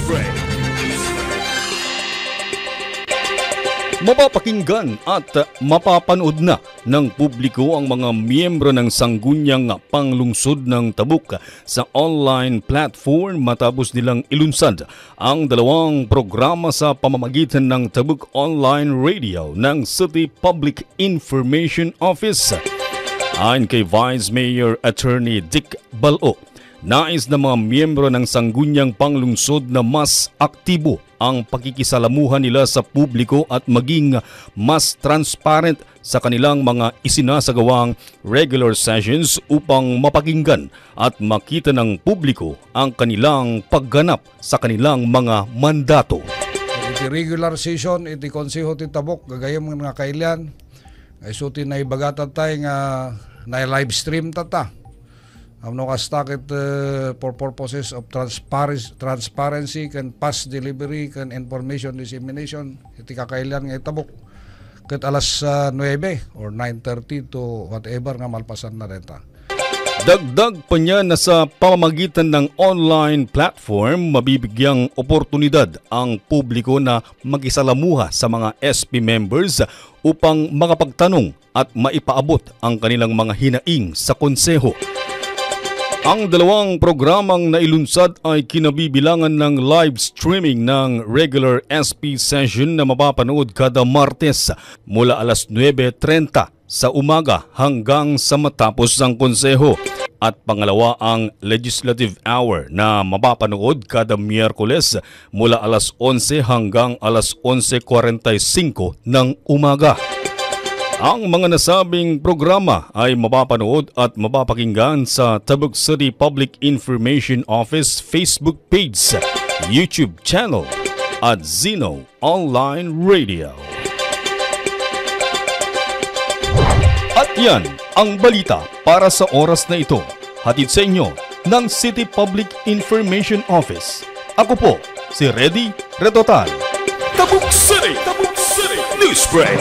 Newsbreak. Mapapakinggan at mapapanood na ng publiko ang mga miyembro ng Sangguniang Panglungsod ng Tabuk sa online platform matapos nilang ilunsad ang dalawang programa sa pamamagitan ng Tabuk Online Radio ng City Public Information Office. Ayon kay Vice Mayor Attorney Dick Balao, nais na mga miyembro ng Sangguniang Panglungsod na mas aktibo ang pakikisalamuhan nila sa publiko at maging mas transparent sa kanilang mga isinasagawang regular sessions upang mapakinggan at makita ng publiko ang kanilang pagganap sa kanilang mga mandato. Iti regular session, iti konseho ti Tabuk, gagayam nga kailan, ay suti na ibagatan tayo nga na live stream tata. Amno kastakit for purposes of transparency can pass delivery can information dissemination iti kakailan nga Tabuk ket alas 9 or 9:30 to whatever nga malpasan na renta. Dagdag pa niya na sa pamamagitan ng online platform, mabibigyang oportunidad ang publiko na makisalamuha sa mga SP members upang makapagtanong at maipaabot ang kanilang mga hinaing sa konseho. Ang dalawang programang nailunsad ay kinabibilangan ng live streaming ng regular SP session na mapapanood kada Martes mula alas 9:30 sa umaga hanggang sa matapos ang konseho. At pangalawa ang Legislative Hour na mapapanood kada Miyerkules mula alas 11 hanggang alas 11:45 ng umaga. Ang mga nasabing programa ay mapapanood at mapapakinggan sa Tabuk City Public Information Office Facebook page, YouTube channel at Zeno Online Radio. At yan ang balita para sa oras na ito. Hatid sa inyo ng City Public Information Office. Ako po si Reddy Retotal. Tabuk City Newsbreak.